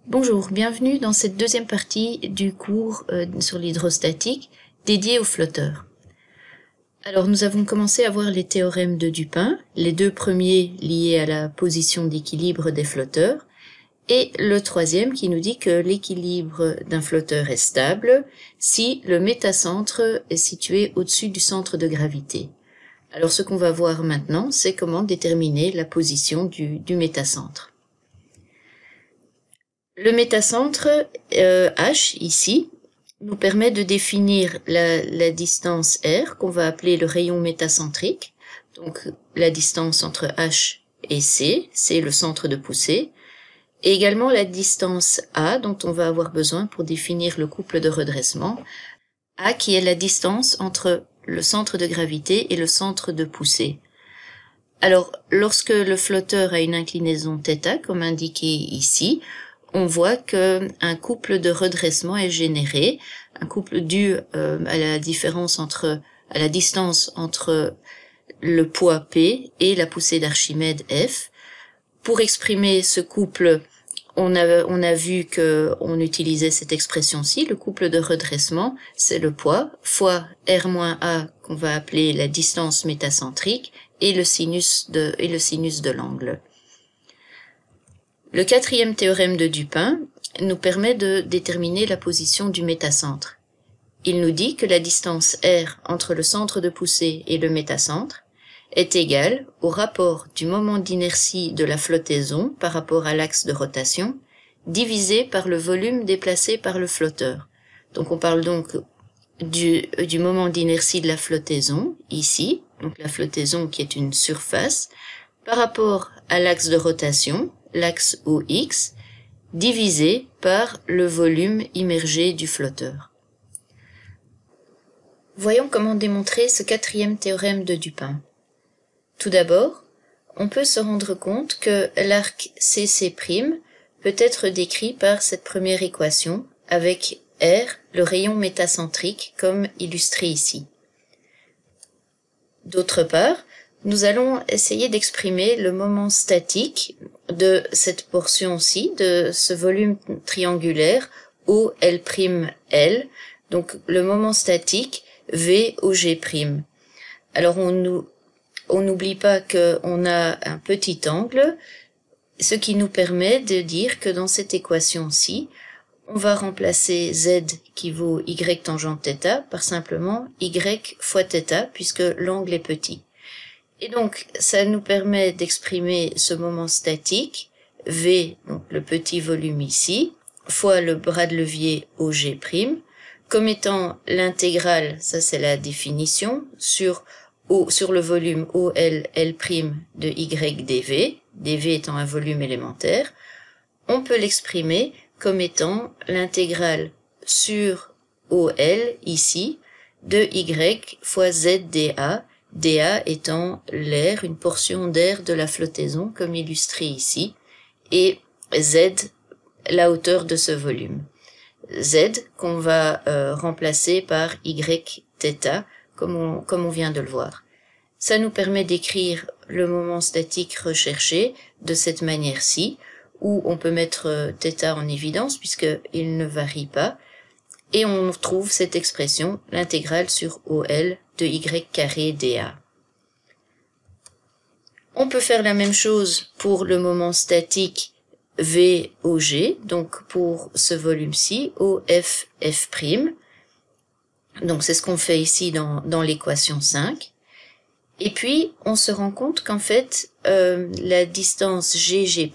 Bonjour, bienvenue dans cette deuxième partie du cours sur l'hydrostatique dédié aux flotteurs. Alors nous avons commencé à voir les théorèmes de Dupin, les deux premiers liés à la position d'équilibre des flotteurs, et le troisième qui nous dit que l'équilibre d'un flotteur est stable si le métacentre est situé au-dessus du centre de gravité. Alors ce qu'on va voir maintenant, c'est comment déterminer la position du métacentre. Le métacentre H, ici, nous permet de définir la distance R, qu'on va appeler le rayon métacentrique. Donc la distance entre H et C, c'est le centre de poussée. Et également la distance A, dont on va avoir besoin pour définir le couple de redressement. A qui est la distance entre le centre de gravité et le centre de poussée. Alors, lorsque le flotteur a une inclinaison θ, comme indiqué ici, on voit que un couple de redressement est généré, un couple dû à la distance entre le poids P et la poussée d'Archimède F. Pour exprimer ce couple, on a vu que on utilisait cette expression-ci, le couple de redressement, c'est le poids fois R-A qu'on va appeler la distance métacentrique et le sinus de l'angle. Le quatrième théorème de Dupin nous permet de déterminer la position du métacentre. Il nous dit que la distance R entre le centre de poussée et le métacentre est égale au rapport du moment d'inertie de la flottaison par rapport à l'axe de rotation divisé par le volume déplacé par le flotteur. Donc on parle donc du moment d'inertie de la flottaison, ici, donc la flottaison qui est une surface, par rapport à l'axe de rotation, l'axe OX, divisé par le volume immergé du flotteur. Voyons comment démontrer ce quatrième théorème de Dupin. Tout d'abord, on peut se rendre compte que l'arc CC' peut être décrit par cette première équation avec R, le rayon métacentrique, comme illustré ici. D'autre part, nous allons essayer d'exprimer le moment statique de cette portion-ci, de ce volume triangulaire OL', donc le moment statique VOG'. Alors on n'oublie pas qu'on a un petit angle, ce qui nous permet de dire que dans cette équation-ci, on va remplacer Z qui vaut Y tangente θ par simplement Y fois θ puisque l'angle est petit. Et donc, ça nous permet d'exprimer ce moment statique, V, donc le petit volume ici, fois le bras de levier OG', comme étant l'intégrale, ça c'est la définition, sur le volume OL' de Y dV, dV étant un volume élémentaire. On peut l'exprimer comme étant l'intégrale sur OL, ici, de Y fois Z dA, dA étant l'air, une portion d'air de la flottaison, comme illustré ici, et Z, la hauteur de ce volume. Z qu'on va remplacer par Yθ, comme on vient de le voir. Ça nous permet d'écrire le moment statique recherché de cette manière-ci, où on peut mettre θ en évidence puisqu'il ne varie pas, et on trouve cette expression, l'intégrale sur OL de Y carré dA. On peut faire la même chose pour le moment statique VOG, donc pour ce volume-ci, OF F'. Donc c'est ce qu'on fait ici dans l'équation 5. Et puis, on se rend compte qu'en fait, la distance GG',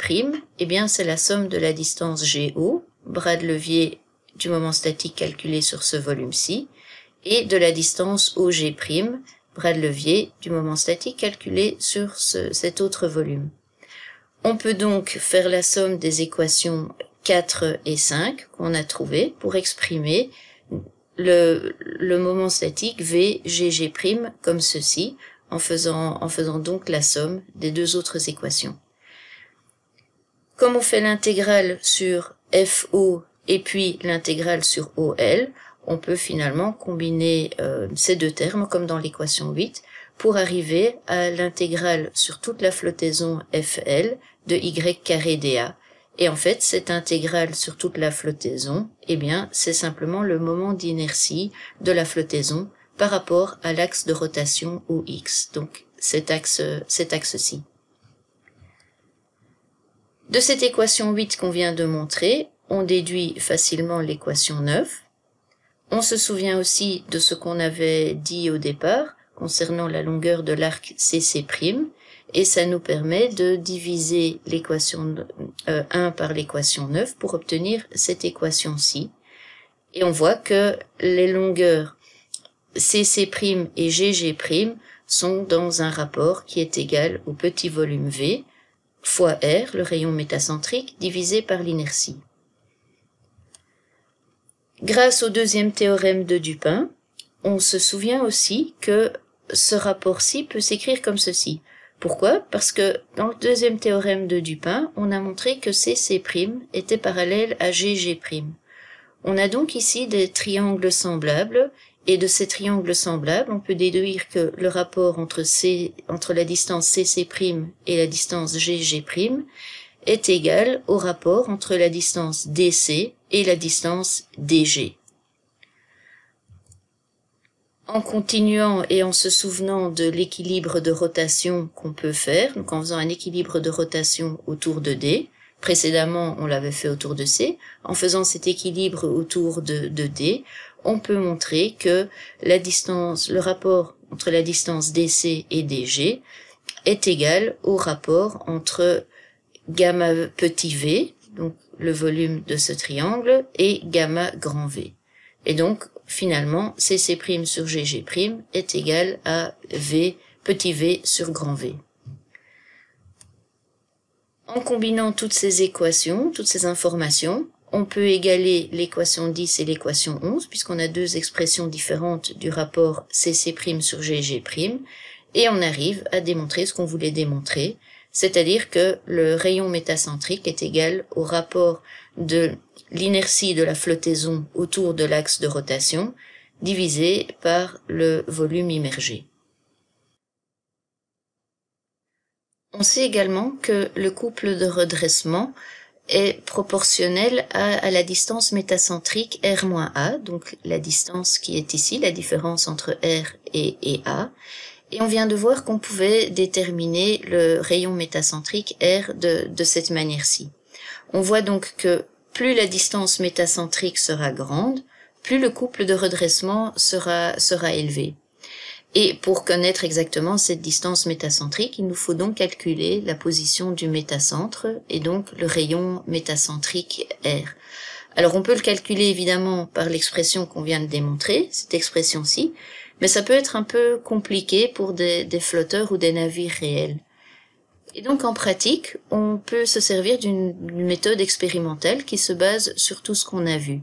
eh bien, c'est la somme de la distance GO, bras de levier du moment statique calculé sur ce volume-ci, et de la distance OG', bras de levier du moment statique calculé sur cet autre volume. On peut donc faire la somme des équations 4 et 5 qu'on a trouvées pour exprimer le moment statique VGG' comme ceci, en faisant donc la somme des deux autres équations. Comme on fait l'intégrale sur FO et puis l'intégrale sur OL, on peut finalement combiner ces deux termes comme dans l'équation 8 pour arriver à l'intégrale sur toute la flottaison FL de Y carré dA Et en fait, cette intégrale sur toute la flottaison, eh bien, c'est simplement le moment d'inertie de la flottaison par rapport à l'axe de rotation OX, donc cet axe-ci. De cette équation 8 qu'on vient de montrer, on déduit facilement l'équation 9. On se souvient aussi de ce qu'on avait dit au départ concernant la longueur de l'arc CC', et ça nous permet de diviser l'équation 1 par l'équation 9 pour obtenir cette équation-ci. Et on voit que les longueurs CC' et GG' sont dans un rapport qui est égal au petit volume V fois R, le rayon métacentrique, divisé par l'inertie. Grâce au deuxième théorème de Dupin, on se souvient aussi que ce rapport-ci peut s'écrire comme ceci. Pourquoi? Parce que dans le deuxième théorème de Dupin, on a montré que CC' était parallèle à GG'. On a donc ici des triangles semblables, et de ces triangles semblables, on peut déduire que le rapport entre la distance CC' et la distance GG' est égal au rapport entre la distance DC et la distance DG. En continuant et en se souvenant de l'équilibre de rotation qu'on peut faire, donc en faisant un équilibre de rotation autour de D, précédemment on l'avait fait autour de C, en faisant cet équilibre autour de D, on peut montrer que le rapport entre la distance DC et DG est égal au rapport entre gamma petit v, donc le volume de ce triangle, et gamma grand V. Et donc, finalement, CC' sur GG' est égal à V, petit v sur grand V. En combinant toutes ces équations, toutes ces informations, on peut égaler l'équation 10 et l'équation 11, puisqu'on a deux expressions différentes du rapport CC' sur GG', et on arrive à démontrer ce qu'on voulait démontrer, c'est-à-dire que le rayon métacentrique est égal au rapport de l'inertie de la flottaison autour de l'axe de rotation divisé par le volume immergé. On sait également que le couple de redressement est proportionnel à la distance métacentrique R-A, donc la distance qui est ici, la différence entre R et A. Et on vient de voir qu'on pouvait déterminer le rayon métacentrique R de cette manière-ci. On voit donc que plus la distance métacentrique sera grande, plus le couple de redressement sera élevé. Et pour connaître exactement cette distance métacentrique, il nous faut donc calculer la position du métacentre et donc le rayon métacentrique R. Alors on peut le calculer évidemment par l'expression qu'on vient de démontrer, cette expression-ci, mais ça peut être un peu compliqué pour des flotteurs ou des navires réels. Et donc en pratique, on peut se servir d'une méthode expérimentale qui se base sur tout ce qu'on a vu.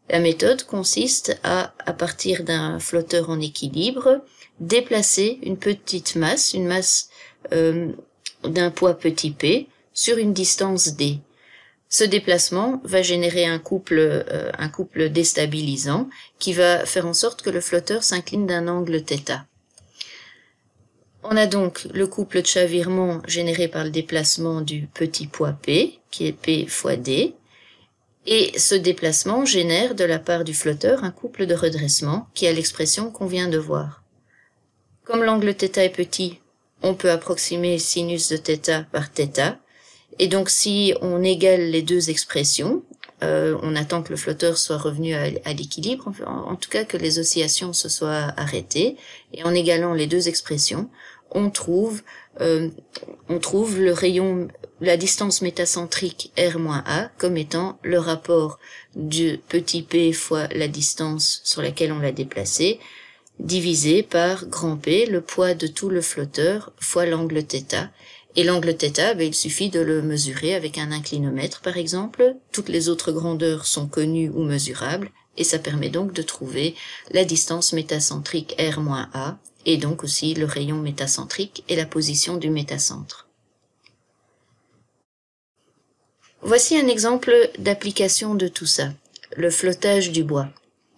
La méthode consiste à partir d'un flotteur en équilibre, déplacer une petite masse, une masse d'un poids petit p, sur une distance d. Ce déplacement va générer un couple déstabilisant qui va faire en sorte que le flotteur s'incline d'un angle θ. On a donc le couple de chavirement généré par le déplacement du petit poids p, qui est p fois d, et ce déplacement génère de la part du flotteur un couple de redressement qui a l'expression qu'on vient de voir. Comme l'angle θ est petit, on peut approximer sinus de θ par θ, et donc si on égale les deux expressions, on attend que le flotteur soit revenu à l'équilibre, en tout cas que les oscillations se soient arrêtées, et en égalant les deux expressions, on trouve le rayon, la distance métacentrique R-A comme étant le rapport du petit p fois la distance sur laquelle on l'a déplacé, divisé par grand P, le poids de tout le flotteur, fois l'angle θ. Et l'angle θ, il suffit de le mesurer avec un inclinomètre, par exemple. Toutes les autres grandeurs sont connues ou mesurables, et ça permet donc de trouver la distance métacentrique R-A, et donc aussi le rayon métacentrique et la position du métacentre. Voici un exemple d'application de tout ça, le flottage du bois.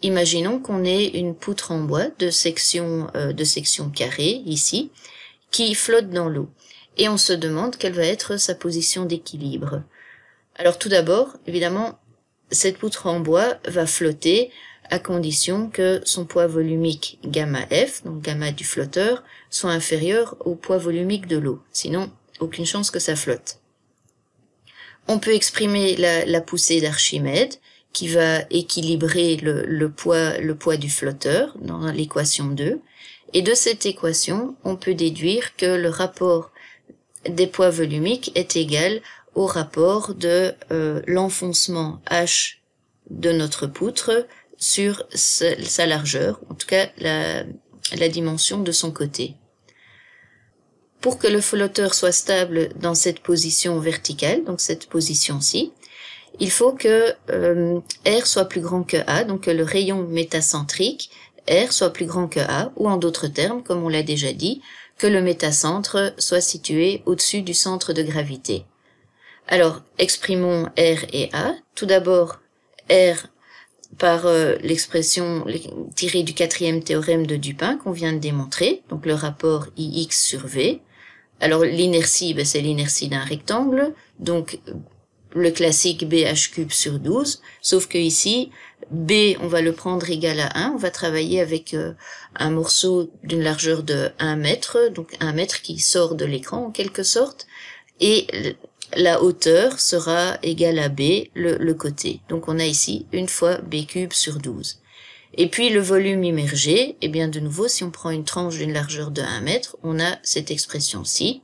Imaginons qu'on ait une poutre en bois de section carrée, ici, qui flotte dans l'eau. Et on se demande quelle va être sa position d'équilibre. Alors tout d'abord, évidemment, cette poutre en bois va flotter à condition que son poids volumique gamma F, donc gamma du flotteur, soit inférieur au poids volumique de l'eau. Sinon, aucune chance que ça flotte. On peut exprimer la poussée d'Archimède, qui va équilibrer le poids du flotteur dans l'équation 2. Et de cette équation, on peut déduire que le rapport des poids volumiques est égal au rapport de l'enfoncement H de notre poutre sur sa largeur, en tout cas la dimension de son côté. Pour que le flotteur soit stable dans cette position verticale, donc cette position-ci, il faut que R soit plus grand que A, donc que le rayon métacentrique R soit plus grand que A, ou en d'autres termes, comme on l'a déjà dit, que le métacentre soit situé au-dessus du centre de gravité. Alors, exprimons R et A. Tout d'abord, R par l'expression tirée du 4e théorème de Dupin qu'on vient de démontrer, donc le rapport IX sur V. Alors, l'inertie, c'est l'inertie d'un rectangle, donc le classique BH³ sur 12, sauf que ici, B, on va le prendre égal à 1, on va travailler avec un morceau d'une largeur de 1 mètre, donc 1 mètre qui sort de l'écran en quelque sorte, et la hauteur sera égale à B, le côté. Donc on a ici 1 fois B³ sur 12. Et puis le volume immergé, eh bien de nouveau, si on prend une tranche d'une largeur de 1 mètre, on a cette expression-ci,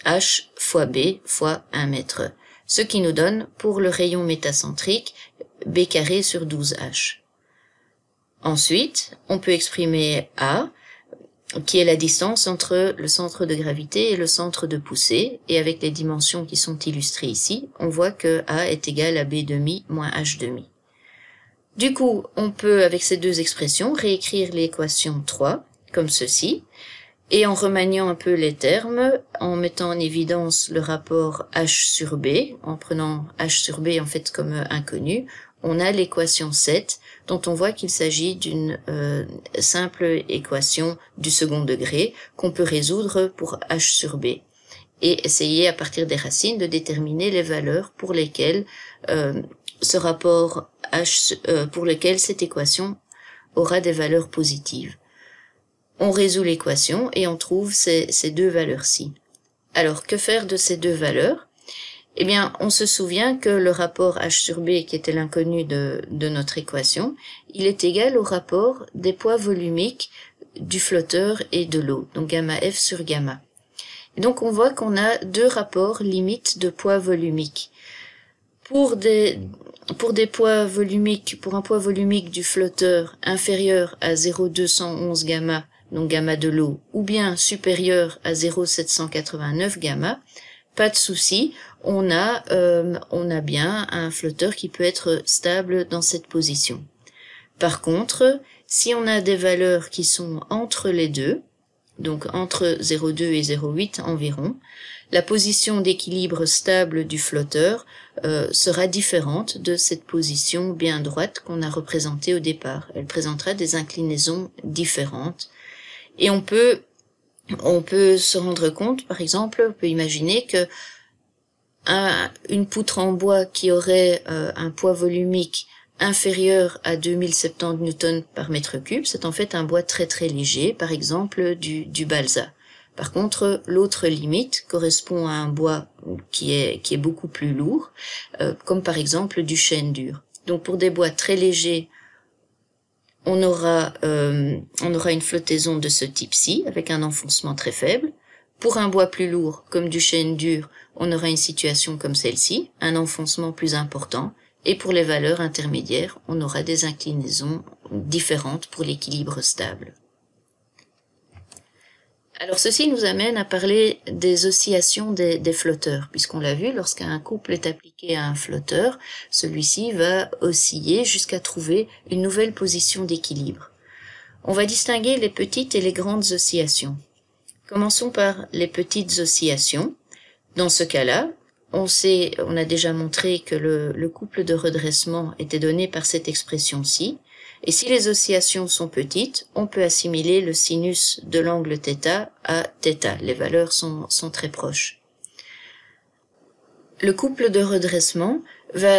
H fois B fois 1 mètre. Ce qui nous donne, pour le rayon métacentrique, B carré sur 12H. Ensuite, on peut exprimer A, qui est la distance entre le centre de gravité et le centre de poussée, et avec les dimensions qui sont illustrées ici, on voit que A est égal à B demi moins H demi. Du coup, on peut, avec ces deux expressions, réécrire l'équation 3, comme ceci, et en remaniant un peu les termes, en mettant en évidence le rapport H sur B, en prenant H sur B en fait comme inconnu, on a l'équation 7, dont on voit qu'il s'agit d'une simple équation du second degré qu'on peut résoudre pour H sur B, et essayer à partir des racines de déterminer les valeurs pour lesquelles ce rapport H, pour lequel cette équation aura des valeurs positives. On résout l'équation et on trouve ces deux valeurs-ci. Alors, que faire de ces deux valeurs? Eh bien, on se souvient que le rapport H sur B, qui était l'inconnu de notre équation, il est égal au rapport des poids volumiques du flotteur et de l'eau, donc gamma F sur gamma. Et donc, on voit qu'on a deux rapports limites de poids volumiques. Pour des poids volumiques, pour un poids volumique du flotteur inférieur à 0,211 gamma, donc gamma de l'eau, ou bien supérieur à 0,789 gamma, pas de souci, on a bien un flotteur qui peut être stable dans cette position. Par contre, si on a des valeurs qui sont entre les deux, donc entre 0,2 et 0,8 environ, la position d'équilibre stable du flotteur sera différente de cette position bien droite qu'on a représentée au départ. Elle présentera des inclinaisons différentes. Et on peut se rendre compte, par exemple, on peut imaginer que une poutre en bois qui aurait un poids volumique inférieur à 2070 newtons par mètre cube, c'est en fait un bois très très léger, par exemple du balsa. Par contre, l'autre limite correspond à un bois qui est beaucoup plus lourd, comme par exemple du chêne dur. Donc pour des bois très légers, on aura une flottaison de ce type-ci, avec un enfoncement très faible. Pour un bois plus lourd, comme du chêne dur, on aura une situation comme celle-ci, un enfoncement plus important. Et pour les valeurs intermédiaires, on aura des inclinaisons différentes pour l'équilibre stable. Alors ceci nous amène à parler des oscillations des flotteurs, puisqu'on l'a vu, lorsqu'un couple est appliqué à un flotteur, celui-ci va osciller jusqu'à trouver une nouvelle position d'équilibre. On va distinguer les petites et les grandes oscillations. Commençons par les petites oscillations. Dans ce cas-là, on a déjà montré que le couple de redressement était donné par cette expression-ci, et si les oscillations sont petites, on peut assimiler le sinus de l'angle θ à θ. Les valeurs sont très proches. le couple de redressement va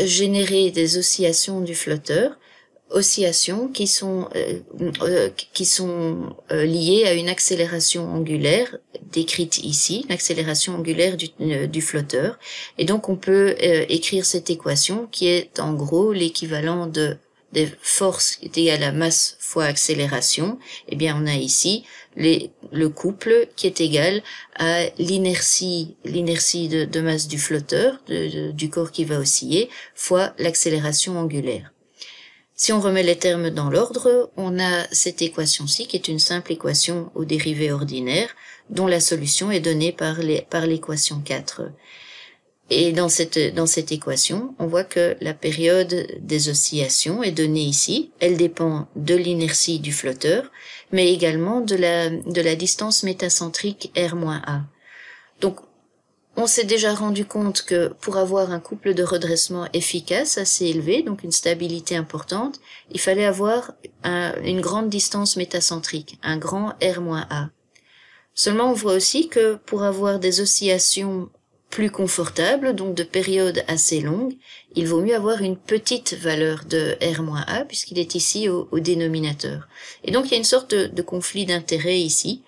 générer des oscillations du flotteur, oscillations qui sont liées à une accélération angulaire décrite ici, l'accélération angulaire du flotteur. Et donc on peut écrire cette équation qui est en gros l'équivalent des forces qui est égale à masse fois accélération. Eh bien on a ici le couple qui est égal à l'inertie de masse du flotteur, du corps qui va osciller, fois l'accélération angulaire. Si on remet les termes dans l'ordre, on a cette équation-ci qui est une simple équation aux dérivées ordinaires dont la solution est donnée par l'équation 4. Et dans cette équation, on voit que la période des oscillations est donnée ici. Elle dépend de l'inertie du flotteur, mais également de la distance métacentrique R-A. Donc, on s'est déjà rendu compte que pour avoir un couple de redressement efficace assez élevé, donc une stabilité importante, il fallait avoir une grande distance métacentrique, un grand R-A. Seulement, on voit aussi que pour avoir des oscillations plus confortables, donc de périodes assez longues, il vaut mieux avoir une petite valeur de R-A puisqu'il est ici au dénominateur. Et donc, il y a une sorte de conflit d'intérêts ici.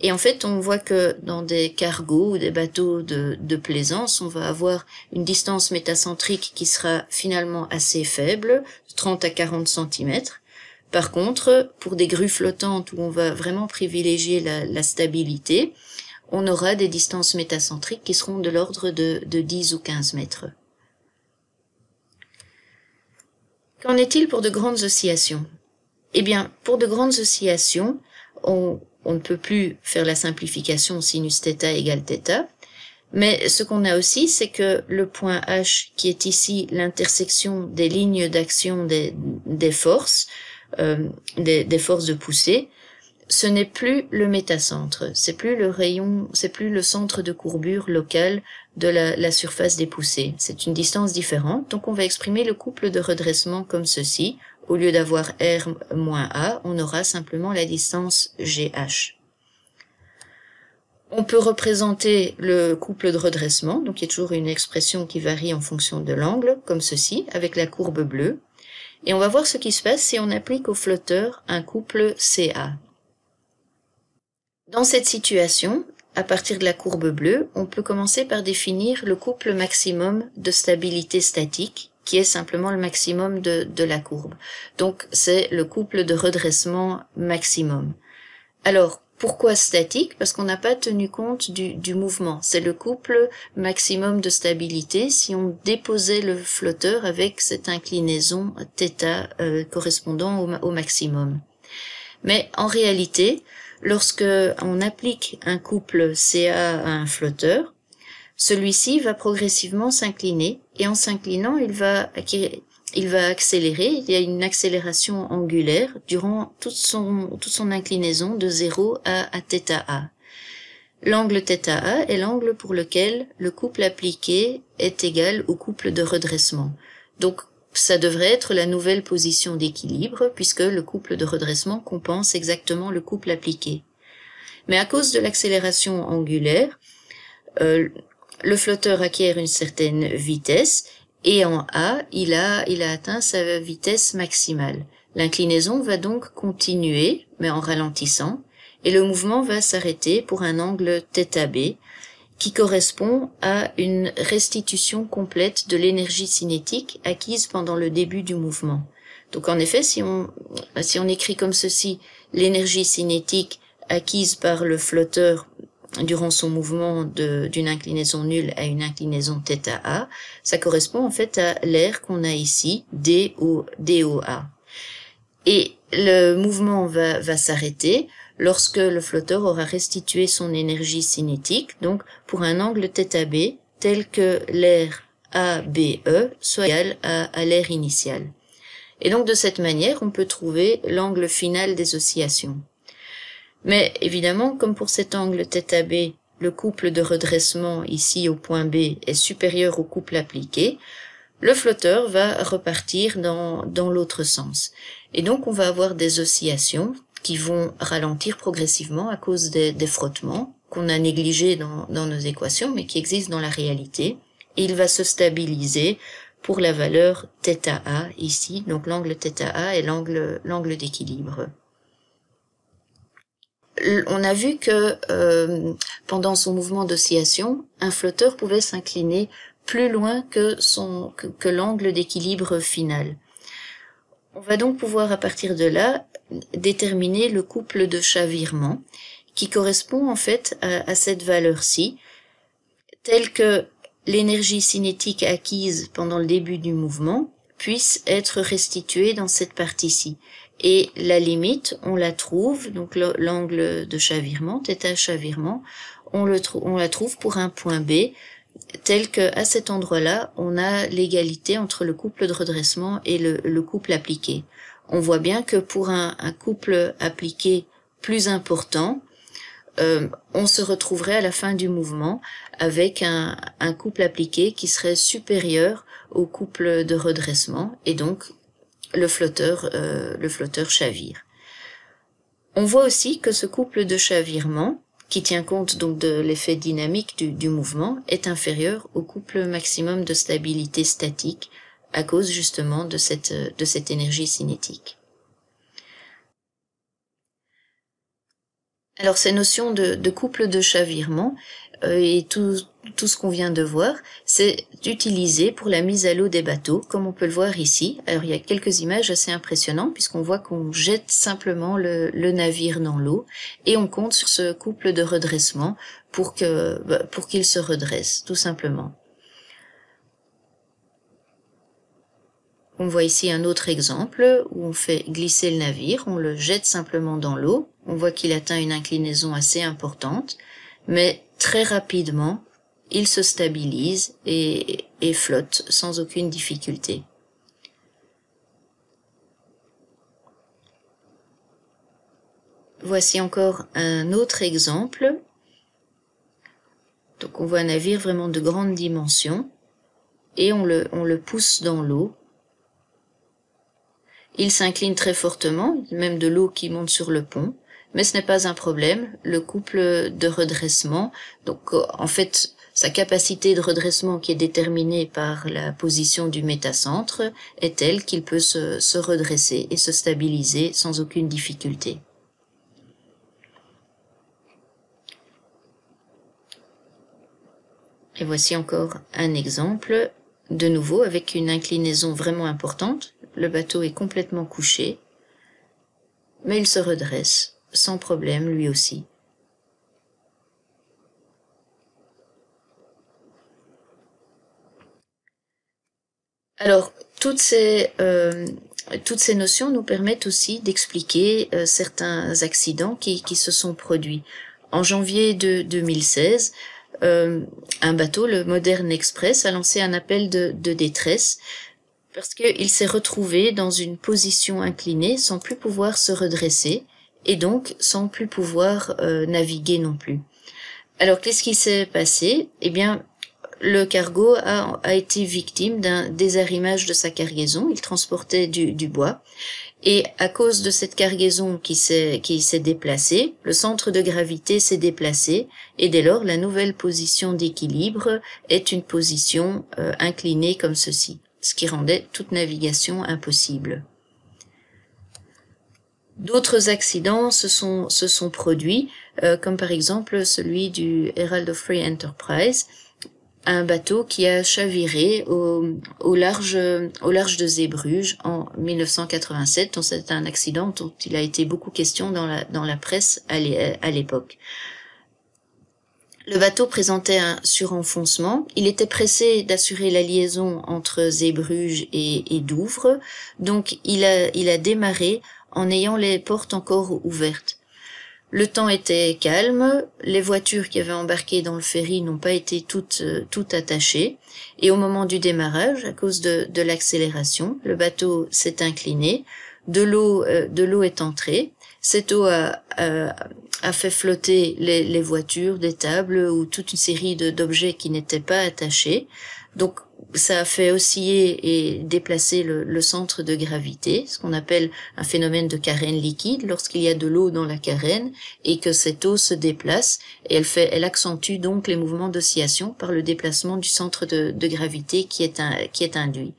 Et en fait, on voit que dans des cargos ou des bateaux de plaisance, on va avoir une distance métacentrique qui sera finalement assez faible, 30 à 40 cm. Par contre, pour des grues flottantes où on va vraiment privilégier la stabilité, on aura des distances métacentriques qui seront de l'ordre de 10 ou 15 mètres. Qu'en est-il pour de grandes oscillations? Eh bien, pour de grandes oscillations, on ne peut plus faire la simplification sinus θ égale θ, mais ce qu'on a aussi, c'est que le point H, qui est ici l'intersection des lignes d'action des forces, des forces de poussée, ce n'est plus le métacentre, c'est plus le centre de courbure local de la surface des poussées. C'est une distance différente, donc on va exprimer le couple de redressement comme ceci. Au lieu d'avoir R moins A, on aura simplement la distance GH. On peut représenter le couple de redressement, donc il y a toujours une expression qui varie en fonction de l'angle, comme ceci, avec la courbe bleue. Et on va voir ce qui se passe si on applique au flotteur un couple CA. Dans cette situation, à partir de la courbe bleue, on peut commencer par définir le couple maximum de stabilité statique, qui est simplement le maximum de la courbe. Donc, c'est le couple de redressement maximum. Alors, pourquoi statique? Parce qu'on n'a pas tenu compte du mouvement. C'est le couple maximum de stabilité si on déposait le flotteur avec cette inclinaison θ correspondant au maximum. Mais en réalité, lorsque on applique un couple CA à un flotteur, celui-ci va progressivement s'incliner et en s'inclinant, il va accélérer. Il y a une accélération angulaire durant toute son inclinaison de 0 à θA. L'angle θA est l'angle pour lequel le couple appliqué est égal au couple de redressement. Donc, ça devrait être la nouvelle position d'équilibre puisque le couple de redressement compense exactement le couple appliqué. Mais à cause de l'accélération angulaire, le flotteur acquiert une certaine vitesse et en A, il a atteint sa vitesse maximale. L'inclinaison va donc continuer, mais en ralentissant, et le mouvement va s'arrêter pour un angle θB, qui correspond à une restitution complète de l'énergie cinétique acquise pendant le début du mouvement. Donc en effet, si on écrit comme ceci, l'énergie cinétique acquise par le flotteur durant son mouvement d'une inclinaison nulle à une inclinaison θA, ça correspond en fait à l'air qu'on a ici, DOA. Et le mouvement va s'arrêter lorsque le flotteur aura restitué son énergie cinétique, donc pour un angle θB tel que l'air ABE soit égal à l'air initial. Et donc de cette manière, on peut trouver l'angle final des oscillations. Mais évidemment, comme pour cet angle θB, le couple de redressement ici au point B est supérieur au couple appliqué, le flotteur va repartir dans l'autre sens. Et donc on va avoir des oscillations qui vont ralentir progressivement à cause des frottements qu'on a négligés dans nos équations, mais qui existent dans la réalité. et il va se stabiliser pour la valeur θA ici. Donc l'angle θA est l'angle d'équilibre. On a vu que pendant son mouvement d'oscillation, un flotteur pouvait s'incliner plus loin que l'angle d'équilibre final. On va donc pouvoir à partir de là déterminer le couple de chavirement qui correspond en fait à cette valeur-ci, telle que l'énergie cinétique acquise pendant le début du mouvement puisse être restituée dans cette partie-ci. Et la limite, on la trouve, donc l'angle de chavirement, θ chavirement, on la trouve pour un point B, tel que à cet endroit-là, on a l'égalité entre le couple de redressement et le couple appliqué. On voit bien que pour un couple appliqué plus important, on se retrouverait à la fin du mouvement avec un couple appliqué qui serait supérieur au couple de redressement, et donc le flotteur chavire. On voit aussi que ce couple de chavirement, qui tient compte donc de l'effet dynamique du mouvement, est inférieur au couple maximum de stabilité statique à cause justement de cette énergie cinétique. Alors ces notions de couple de chavirement et tout ce qu'on vient de voir, c'est utilisé pour la mise à l'eau des bateaux, comme on peut le voir ici. Alors il y a quelques images assez impressionnantes puisqu'on voit qu'on jette simplement le navire dans l'eau et on compte sur ce couple de redressement pour qu'il se redresse, tout simplement. On voit ici un autre exemple où on fait glisser le navire, on le jette simplement dans l'eau, on voit qu'il atteint une inclinaison assez importante, mais très rapidement, il se stabilise et flotte sans aucune difficulté. Voici encore un autre exemple. Donc on voit un navire vraiment de grande dimension et on le pousse dans l'eau. Il s'incline très fortement, même de l'eau qui monte sur le pont, mais ce n'est pas un problème. Le couple de redressement, donc en fait, sa capacité de redressement qui est déterminée par la position du métacentre est telle qu'il peut se redresser et se stabiliser sans aucune difficulté. Et voici encore un exemple, de nouveau avec une inclinaison vraiment importante. Le bateau est complètement couché, mais il se redresse sans problème lui aussi. Alors, toutes ces notions nous permettent aussi d'expliquer certains accidents qui se sont produits. En janvier 2016, un bateau, le Modern Express, a lancé un appel de détresse parce qu'il s'est retrouvé dans une position inclinée sans plus pouvoir se redresser et donc sans plus pouvoir naviguer non plus. Alors qu'est-ce qui s'est passé? Eh bien, le cargo a été victime d'un désarrimage de sa cargaison. Il transportait du bois et à cause de cette cargaison qui s'est déplacée, le centre de gravité s'est déplacé et dès lors la nouvelle position d'équilibre est une position inclinée comme ceci, ce qui rendait toute navigation impossible. D'autres accidents se sont produits, comme par exemple celui du Herald of Free Enterprise, un bateau qui a chaviré au large de Zeebrugge en 1987. Donc c'est un accident dont il a été beaucoup question dans la presse à l'époque. Le bateau présentait un surenfoncement. Il était pressé d'assurer la liaison entre Zeebrugge et Douvres, donc il a démarré en ayant les portes encore ouvertes. Le temps était calme, les voitures qui avaient embarqué dans le ferry n'ont pas été toutes attachées, et au moment du démarrage, à cause de l'accélération, le bateau s'est incliné, de l'eau est entrée, cette eau a fait flotter les voitures, des tables ou toute une série d'objets qui n'étaient pas attachés. Donc ça a fait osciller et déplacer le centre de gravité, ce qu'on appelle un phénomène de carène liquide, lorsqu'il y a de l'eau dans la carène et que cette eau se déplace, et elle accentue donc les mouvements d'oscillation par le déplacement du centre de gravité qui est induit.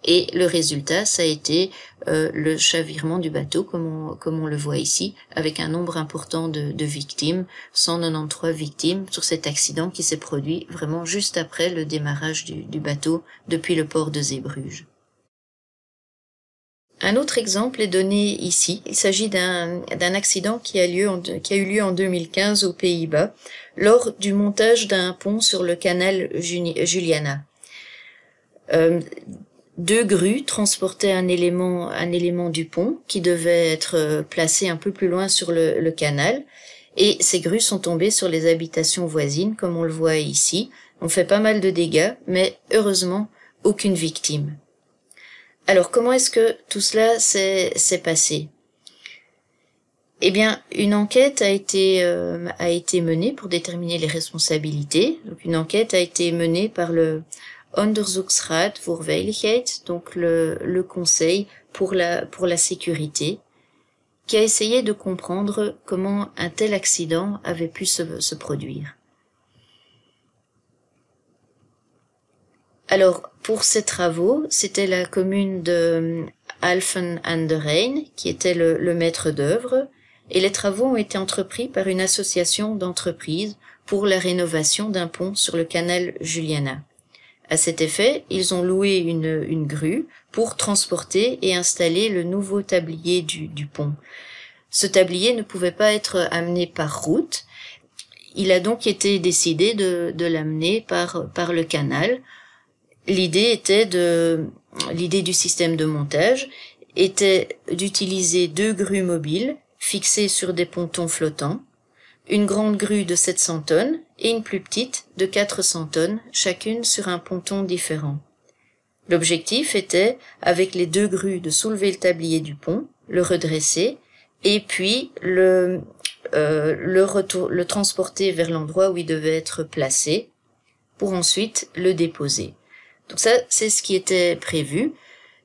Et le résultat, ça a été le chavirement du bateau, comme on le voit ici, avec un nombre important de victimes, 193 victimes sur cet accident qui s'est produit vraiment juste après le démarrage du bateau depuis le port de Zeebrugge. Un autre exemple est donné ici. Il s'agit d'un accident qui a eu lieu en 2015 aux Pays-Bas, lors du montage d'un pont sur le canal Juliana. Deux grues transportaient un élément du pont qui devait être placé un peu plus loin sur le canal, et ces grues sont tombées sur les habitations voisines, comme on le voit ici. On fait pas mal de dégâts, mais heureusement, aucune victime. Alors, comment est-ce que tout cela s'est passé? Eh bien, une enquête a été menée pour déterminer les responsabilités. Donc, une enquête a été menée par le Onderzoeksraad voor Veiligheid, donc le Conseil pour la sécurité, qui a essayé de comprendre comment un tel accident avait pu se produire. Alors, pour ces travaux, c'était la commune de Alphen aan de Rijn qui était le maître d'œuvre, et les travaux ont été entrepris par une association d'entreprises pour la rénovation d'un pont sur le canal Juliana. À cet effet, ils ont loué une grue pour transporter et installer le nouveau tablier du pont. Ce tablier ne pouvait pas être amené par route. Il a donc été décidé de l'amener par le canal. L'idée du système de montage était d'utiliser deux grues mobiles fixées sur des pontons flottants, une grande grue de 700 tonnes et une plus petite de 400 tonnes, chacune sur un ponton différent. L'objectif était, avec les deux grues, de soulever le tablier du pont, le redresser, et puis le transporter vers l'endroit où il devait être placé, pour ensuite le déposer. Donc ça, c'est ce qui était prévu.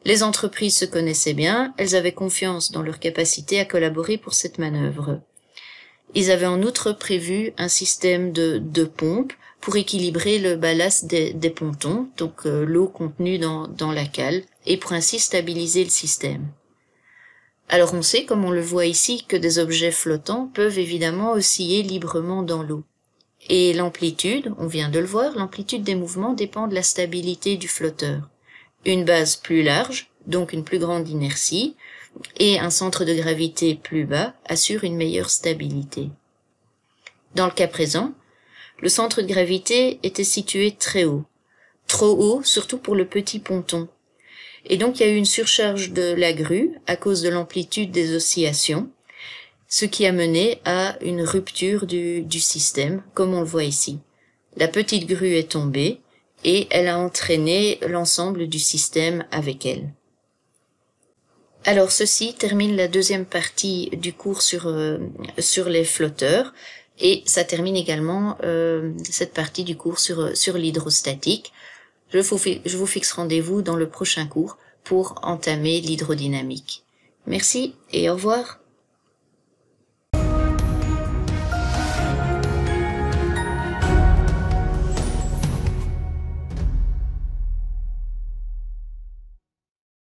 Les entreprises se connaissaient bien, elles avaient confiance dans leur capacité à collaborer pour cette manœuvre. Ils avaient en outre prévu un système de pompe pour équilibrer le ballast des pontons, donc l'eau contenue dans la cale, et pour ainsi stabiliser le système. Alors on sait, comme on le voit ici, que des objets flottants peuvent évidemment osciller librement dans l'eau. Et l'amplitude, on vient de le voir, l'amplitude des mouvements dépend de la stabilité du flotteur. Une base plus large, donc une plus grande inertie, et un centre de gravité plus bas assure une meilleure stabilité. Dans le cas présent, le centre de gravité était situé très haut, trop haut surtout pour le petit ponton, et donc il y a eu une surcharge de la grue à cause de l'amplitude des oscillations, ce qui a mené à une rupture du système, comme on le voit ici. La petite grue est tombée et elle a entraîné l'ensemble du système avec elle. Alors ceci termine la deuxième partie du cours sur les flotteurs, et ça termine également cette partie du cours sur l'hydrostatique. Je vous fixe rendez-vous dans le prochain cours pour entamer l'hydrodynamique. Merci et au revoir.